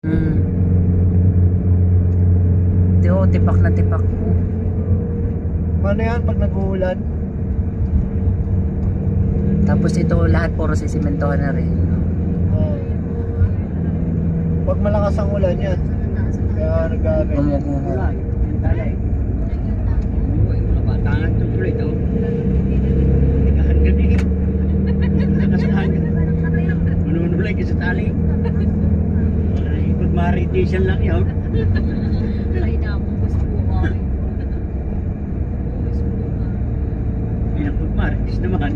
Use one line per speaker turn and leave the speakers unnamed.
Hmm. Tipak na tipak po.
Paano yan pag nag-uulan?
Tapos ito lahat puro sisimentohan na rin.
Oh. Pag malakas ang ulan yan. Kaya nag-aagay.
Gumuguho.
Tangan ito ulit, oh. Nagahanggan din. Nakasahangan. Manunulay ka sa tali. Ikot maritation lang yun.
Ay, napupos po ay.
Pinakot maritis naman.